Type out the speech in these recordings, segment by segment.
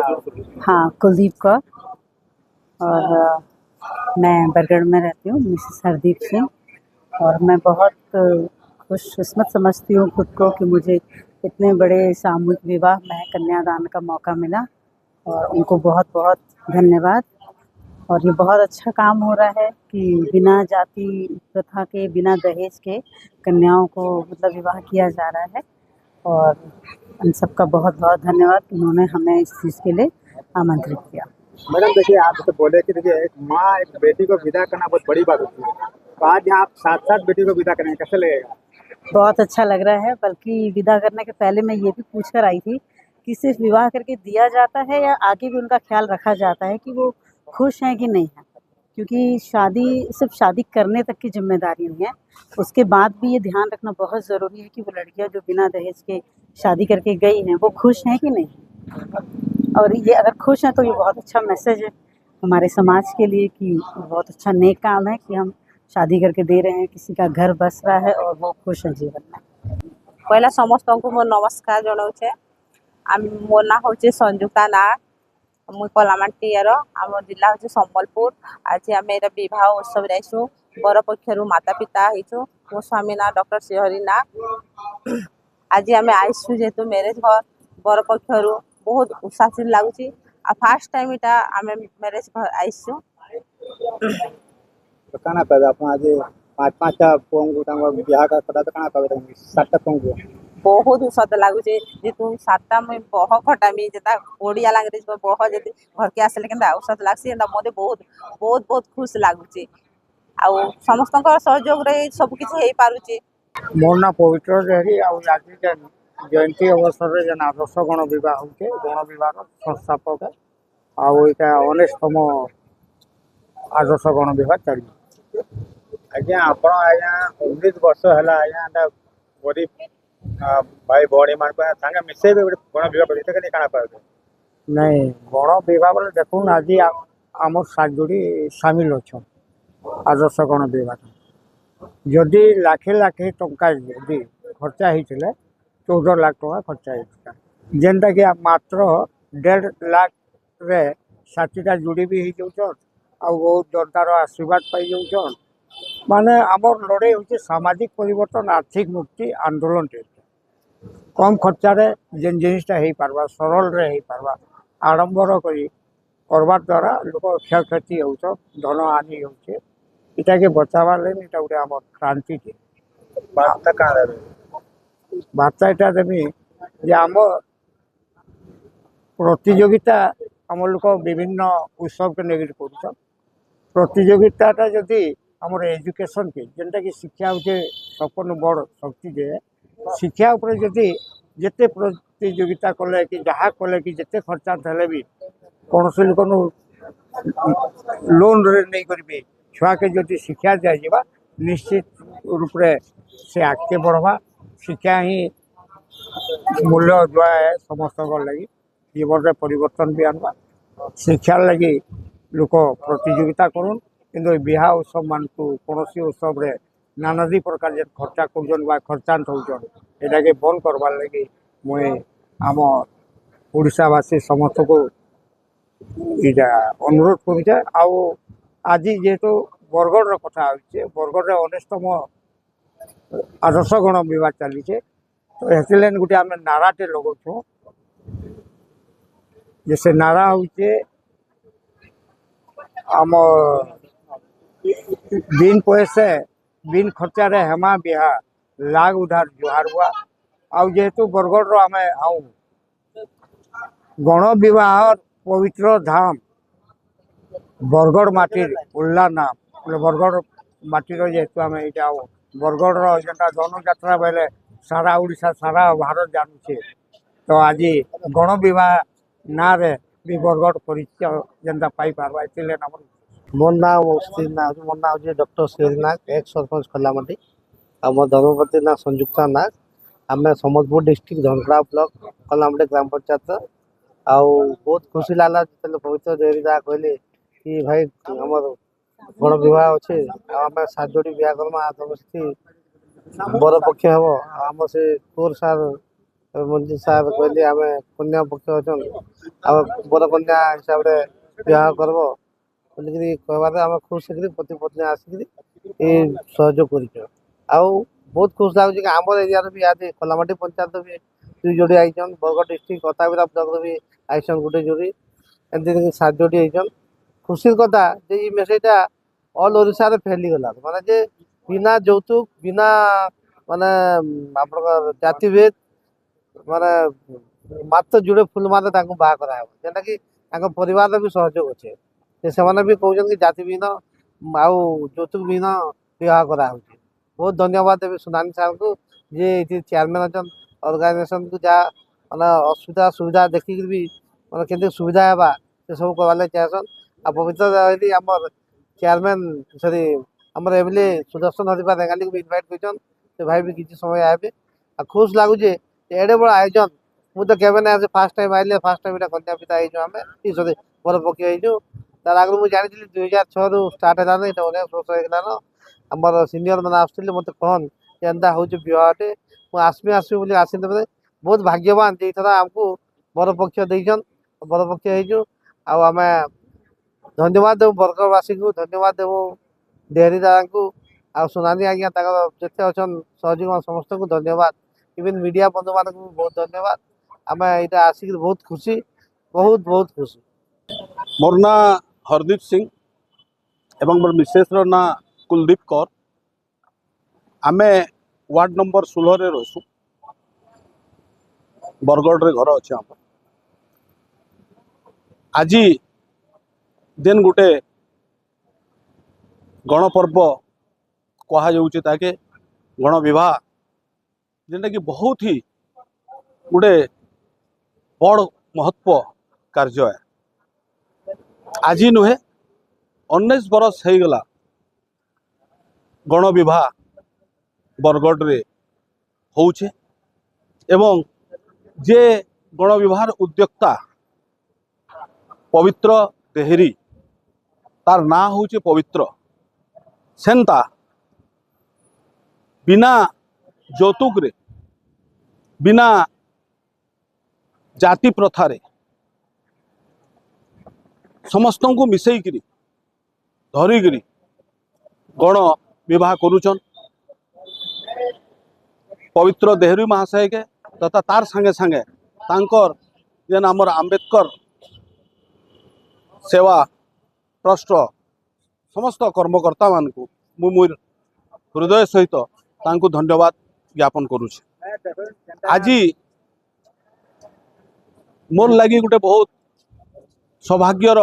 हाँ, कुलदीप कौर। और मैं बरगढ़ में रहती हूँ, मिसेस हरदीप सिंह। और मैं बहुत खुशकिस्मत समझती हूँ खुद को कि मुझे इतने बड़े सामूहिक विवाह में कन्यादान का मौका मिला, और उनको बहुत बहुत धन्यवाद। और ये बहुत अच्छा काम हो रहा है कि बिना जाति प्रथा के, बिना दहेज के कन्याओं को मतलब विवाह किया जा रहा है। और उन सबका बहुत बहुत धन्यवाद, उन्होंने हमें इस चीज़ के लिए आमंत्रित किया। मैडम देखिए, आप जैसे बोले कि देखिए एक माँ एक बेटी को विदा करना बहुत बड़ी बात होती है, तो आज यहाँ आप साथ साथ बेटी को विदा करेंगे, कैसे लगेगा? बहुत अच्छा लग रहा है। बल्कि विदा करने के पहले मैं ये भी पूछ कर आई थी कि सिर्फ विवाह करके दिया जाता है या आगे भी उनका ख्याल रखा जाता है कि वो खुश हैं कि नहीं हैं, क्योंकि शादी सिर्फ शादी करने तक की जिम्मेदारी नहीं है, उसके बाद भी ये ध्यान रखना बहुत ज़रूरी है कि वो लड़कियां जो बिना दहेज के शादी करके गई हैं वो खुश हैं कि नहीं। और ये अगर खुश हैं तो ये बहुत अच्छा मैसेज है हमारे समाज के लिए कि बहुत अच्छा नेक काम है कि हम शादी करके दे रहे हैं, किसी का घर बस रहा है और वो खुश है जीवन में। पहला समस्त को मोर नमस्कार जनाऊे। मो ना हूँ संजुक्ता नाग, मुई कलामाटीर, आम जिला हूँ संबलपुर। आज आम बह उत्सव आईसु, बर पक्षर माता पिता होइछु। मो स्वामी ना डॉक्टर श्रीहरि नाग। आज आम आईसु जेहेतु मैरेज घर, बर पक्षर बहुत उत्साहित लगुच। फास्ट टाइम इटा आम मैरेज घर आईसु। तो कहना पाए आप आज पाँच पाँचटा पुओं विवाह का कटा तो कहना पाए सातटा पुओं बहुत उत्साह लगुच जे तुम सातटा मुई बह फटामी जेता ओडिया लांग्वेज में बह जे घर के आसले के उत्साह लगसी मत बहुत बहुत बहुत खुश लगुच। आउ समस्त सहयोग सब किसी पारुचे। मोर ना पवित्र देहरी। आज जयंती अवसर में जेन आदर्श गण बह होचे, गण बह संस्थापक आईटा 19तम आदर्श गण बह चली। आज्ञा आप 19 वर्ष है आज्ञा गरीब भाई भौणी मान सागे मिसे गण बह कहना पाए नहीं गण बह बोले देखुन आज आम सात जोड़ी सामिल अच्छा आदर्श गण बह जदि लाखे लाखे टंका जदि खर्चा होते 14 लाख टका खर्चा होता, जेनटा कि मात्र 1.5 लाख रे 60टा जोड़ी भी हो जाऊन आ बहुत जनतार आशीर्वाद पाई जाऊन। माने आमर लड़ाई हूँ सामाजिक परिवर्तन, आर्थिक मुक्ति आंदोलन टे कम खर्चारे जेन जिनिसटा हो पार्बा, सरल रे हो पार्बा, आडंबर करबार द्वारा लोक क्षय क्षति हो धन हानि होचे, इटा के बचावार लेन इटा गोटे आम क्रांति टे। बार्ता कहाँ बार्ता इटा देमी जे आम प्रतियोगिता आम लोक विभिन्न उत्सव के लेकर कर प्रतियोगिता जदि आमर एजुकेशन के जेनटा कि शिक्षा हूँ सबको बड़ शक्ति जे शिक्षा उपरे जदि जिते प्रतियोगिता कले कि जहाँ कले कि जिते खर्चा थे भी कौन से लोक लोन रे नहीं करेंगे छुआ के जदि शिक्षा दिजा निश्चित रूप से आगे बढ़वा। शिक्षा ही मूल्य जुआ है समस्त लगी जीवन में परिवर्तन भी आनवा। शिक्षा लगी लोक प्रतियोगिता करन कि बिहा उत्सव मान कौन उत्सव रे नानादी प्रकार जे खर्चा कर खर्चांत होचन एटा के बंद करवार लगी मुझे आम ओडिशावासी समस्त को इटा अनुरोध करुचे। आज जेहेतु बरगढ़ कथा होचे, बरगढ़ 19तम आदर्श गण बह चलीचे, तो हेल्थ गोटे आम नाराटे लगाऊ जैसे नारा होचे आम बिन पैसे बिन खर्चा रे हेमा बिहा लाग उधार जुहार हुआ। आउ जेहेतु बरगढ़ आम आऊ गण बह पवित्र धाम बरगढ़ माटीर उल्ला नाम बरगढ़ माटीर जेहेतु आम ये बरगढ़ जेनटा धनुजात्रा बेले सारा ओडिशा सारा भारत जानूचे, तो आज गण बह ना रे भी बरगढ़ परिचय जेनटा पाई पार्बा इसलिए नाम। मोर ना मोर ना हूँ डॉक्टर श्रीहरि नाग, एक सरपंच कलामाटी। आ मो धर्मपति ना संजुक्ता नाग। आम सम्बलपुर डिस्ट्रिक्ट धनखड़ा ब्लॉक कलामाटी ग्राम पंचायत। आउ बहुत खुशी लागला जो पवित्र देहरी जहाँ कहले कि भाई आम गण बह अच्छे आम सात जोड़ी बिहा करमा समस्ती बर पक्ष हम आम से तोर सार मंत्री साहब कहले आम कन्या पक्ष अच्छा बर कन्या हिसाब से विवाह करब बोलिकी कहबार आम खुश होकर पति पत्नी आसिक सहयोग कर बहुत खुश लगुच कि आम एरिया भी आज कलामाटी पंचायत भी 2 जोड़ी आईचन बरगढ़ डिस्ट्रिक्ट कताबिरा ब्लॉक भी आईचन गोटे जोड़ी एमती 7 जोड़ी आईचन खुशी कथा जे मेसेजटा ऑल ओडिशा रे फैली गला माने जे बिना यौतुक बिना माने आप जाति भेद माने मात्र जुड़े फुल मारे बाहा करा जेनटा कि परिवार भी सहयोग अच्छे से भी कहते कि जाति बिहीन आउ यौतुक बिहीन विवाह करा बहुत धन्यवाद देवी सुनानी सार को जे ये चेयरमैन अच्छा ऑर्गेनाइजेशन को जहाँ माने असुविधा सुविधा देखिक भी माने केंद्र सुविधा है से सब करवाले चाहसन आ पवित्र रही आमर चेयरमैन सॉरी आमर एमएलए सुदर्शन हरिपा रेंगाली को इनवाइट कर भाई भी किसी समय आए आ खुश लगुचे एडे बड़ आयोजन मुझे केवे ना फास्ट टाइम आइले फास्ट टाइम यहाँ कन्या पिता आम सॉरी बर पक्ष हो तार आगे मुझे जानी 2006 रु स्टार्ट है यहाँ 19 वर्ष होगा आमर सीनियर मैंने आसुले मत कहन एंता हूँ विवाहटे मुझे आसमी आसमी बोली आसी बहुत भाग्यवान जे थर आमको बर पक्ष देन बर पक्ष हो आम धन्यवाद देव बरगढ़वासी को धन्यवाद देव डेहरी दादा को आ सुनानी आज्ञा जिते अच्छा सहयोग समस्त को धन्यवाद इवन मीडिया बंधु मान को बहुत धन्यवाद आम यहाँ आसिक बहुत खुशी बहुत बहुत खुशी मोर ना हरदीप सिंह एवं मोर मिसेस ना कुलदीप कौर आमे वार्ड नंबर 16 रे रहसु बरगढ़ रे घर अच्छे आम आज दिन गोटे गणपर्व कहा जाउचे ताके गण विवाह जेनटा कि बहुत ही गोटे बड़ महत्व कार्य है आज नुहे 19 बरस हो गला गण विवाह बरगढ़ रे होउछे एवं जे गण विवाह उद्योक्ता पवित्र देहरी तार ना होउछे पवित्र सेंता बिना यौतुक रे बिना जाति प्रथा रे समस्त को मिसईकरी धरिकी गण विवाह करुचन पवित्र देहरी महाशय के तथा तार संगे संगे तांकर जेन आमर आम्बेडकर सेवा ट्रस्ट समस्त कर्मकर्ता मान को मोर हृदय सहित तांको धन्यवाद ज्ञापन करुचे आज मोर लगी गोटे बहुत सौभाग्यर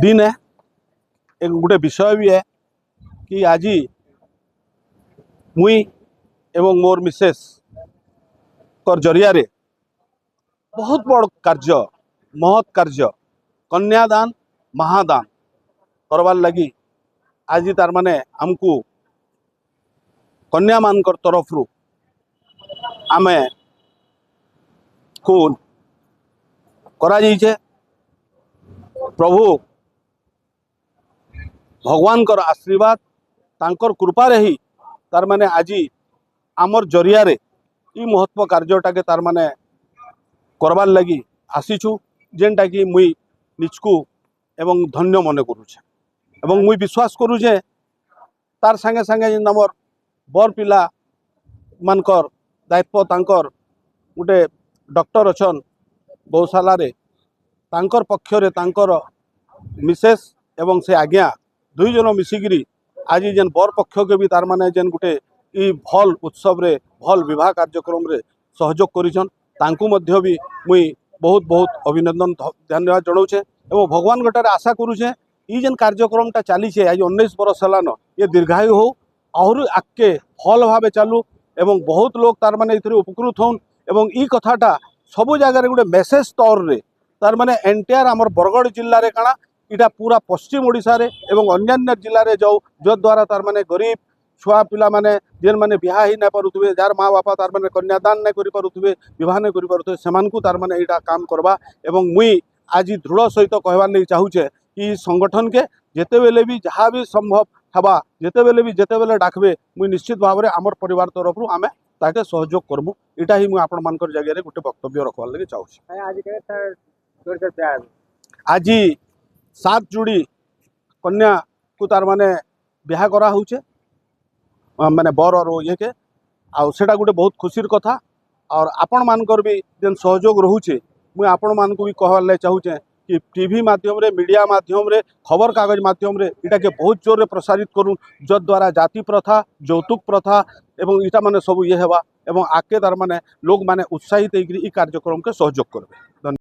दिन है एक गोटे विषय भी है कि आज मुई एवं मोर मिसेस कर जरिया रे बहुत बड़ कार्य महत् कार्य कन्यादान महादान करवार लगी आज तार माने हमको कन्या मान तरफ रु आमे को करा जाइछे प्रभु भगवान कर आशीर्वाद तांकर कृपा रे ही तार माने आज आमर जरिया रे ई महत्व कार्यटा के तार माने करवार लगी आसीछु जेनटा कि मुई निजकू एवं धन्य मन करुचे एवं मुई विश्वास करुचे तार संगे संगे जेन आमर बर पिला मानकर दायित्व तांकर गोटे डॉक्टर अच्छन गौशाला रे तांकर पक्ष रे तांकर मिसेस एवं से आज्ञा 2 जन मिसिकी आज जेन बर पक्ष के भी तार माने जेन गोटे ई भल उत्सव रे भल विवाह कार्यक्रम रे सहयोग करिछन तांकु मध्य भी मुई बहुत बहुत अभिनंदन धन्यवाद जनाऊे एवं भगवान गटार आशा करुचे ई जेन कार्यक्रमटा चली आज 19 बरस है ये दीर्घायु हो आहरी आगे भल भाव चालू एवं बहुत लोग तार माने इथरे उपकृत होन एवं ई कथाटा सबु जगह गोटे मेसेज तौर रे तार माने एंटायर आमर बरगढ़ जिले में काना इटा पूरा पश्चिम ओडिशा रे एवं अन्यान्य जिले में जाऊ जो द्वारा तार माने गरीब छुआ पिला माने जेन माने बिहा ही ना पारुथुबे जार माँ बापा तार माने कन्यादान नहीं करि पारुथुबे विवाह नहीं करि पारुथुबे सेमानकु तार माने इटा काम करबा एवं मुई आज दृढ़ सहित कहबार नहीं चाहूचे कि संगठन के जेते बेले भी जहाँ भी संभव हेबा जेतेबेले डाकबे मुई निश्चित भाव में आमर परिवार तरफ आमे ताके सहयोग करमु इटा ही मुई आपण मानकर जगह गोटे वक्तव्य रखवार लगे चाहूँ। आज जोड़ी तैयार आज 7 जोड़ी कन्या को तार माने ब्याह करा होचे माने बर और ये के आउ सेटा गोटे बहुत खुशीर कथा और आपण मानकर भी जेन सहयोग रोचे मुई आपण मान को भी कहवार लगे चाहूचे कि टीवी माध्यम रे मीडिया माध्यम रे खबर कागज माध्यम रे इटा के बहुत जोर रे प्रसारित करूँ जद्वारा जाति प्रथा यौतुक प्रथा एवं इटा माने सब ये हेबा एवं आके तार माने लोग माने उत्साहित होकर कार्यक्रम के सहयोग करबे।